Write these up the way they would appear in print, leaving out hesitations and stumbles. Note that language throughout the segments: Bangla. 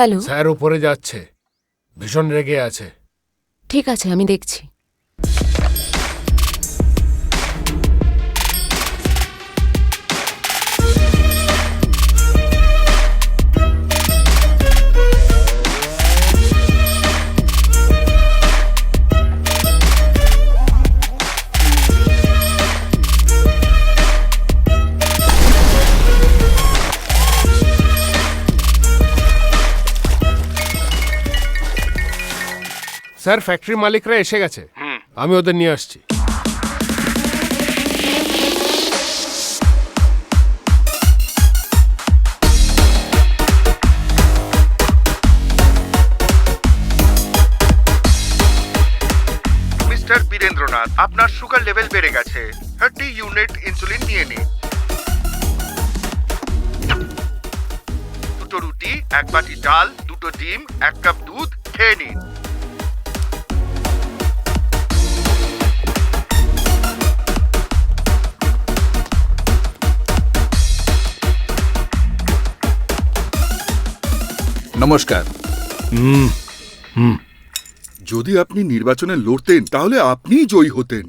হ্যালো। স্যার উপরে যাচ্ছে, ভীষণ রেগে আছে। ঠিক আছে, আমি দেখছি। স্যার ফ্যাক্টরি মালিকরা এসে গেছে, আমি ওদের নিয়ে আসছি। মিস্টার বীরেন্দ্রনাথ, আপনার সুগার লেভেল বেড়ে গেছে। 30 ইউনিট ইনসুলিন নিয়ে নিন। দুটো রুটি, এক বাটি ডাল, দুটো ডিম, এক কাপ দুধ খেয়ে নিন। নমস্কার। যদি আপনি নির্বাচনে লড়তেন তাহলে আপনিই জয়ী হতেন।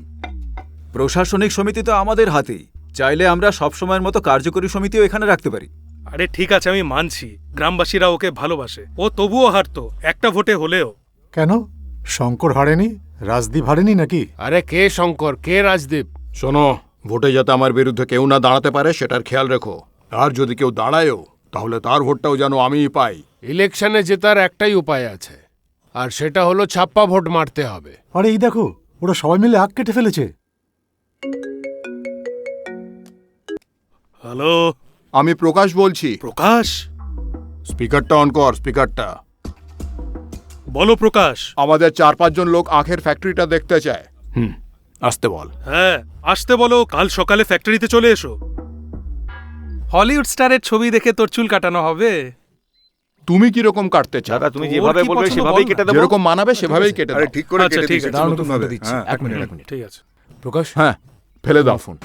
প্রশাসনিক সমিতি তো আমাদের হাতেই, চাইলে আমরা সবসময়ের মতো কার্যকরী সমিতিও এখানে রাখতে পারি। আরে ঠিক আছে, আমি মানছি গ্রামবাসীরা ওকে ভালোবাসে, ও তবুও হারতো একটা ভোটে হলেও। কেন শঙ্কর হারেনি? রাজদীপ হারেনি নাকি? আরে কে শঙ্কর, কে রাজদীপ? শোনো, ভোটে যাতে আমার বিরুদ্ধে কেউ না দাঁড়াতে পারে সেটার খেয়াল রেখো। আর যদি কেউ দাঁড়ায়ও তাহলে তার ভোটটাও যেন আমিই পাই। ইলেকশনে জেতার একটাই উপায় আছে, আর সেটা হলো ছাপ্পা ভোট মারতে হবে। আরে এই দেখো, ওরা সবাই মিলে আগ কেটে ফেলেছে। হ্যালো, আমি প্রকাশ বলছি। প্রকাশ? স্পিকারটা অন কর, স্পিকারটা। বলো প্রকাশ। আমাদের 4-5 জন লোক আখের ফ্যাক্টরিটা দেখতে চায়। আসতে বল। হ্যাঁ, আসতে বলো, কাল সকালে ফ্যাক্টরিতে চলে এসো। হলিউড স্টারের ছবি দেখে তোর চুল কাটানো হবে। তুমি কি রকম কাটতে চাও? দাদা, তুমি তোর যেভাবে কি বলবে পছন্দ সেভাবেই বল কেটে না। দেবো। যেরকম মানাবে সেভাবেই কেটে আরে দাও। ঠিক করে আচ্ছা, কেটে ঠিক দিচ্ছি, আছে। নতুন ভাবে। দিচ্ছি। হ্যাঁ। এক মিনিট। ঠিক আছে। প্রকাশ, হ্যাঁ, ফেলে দাও ফোন।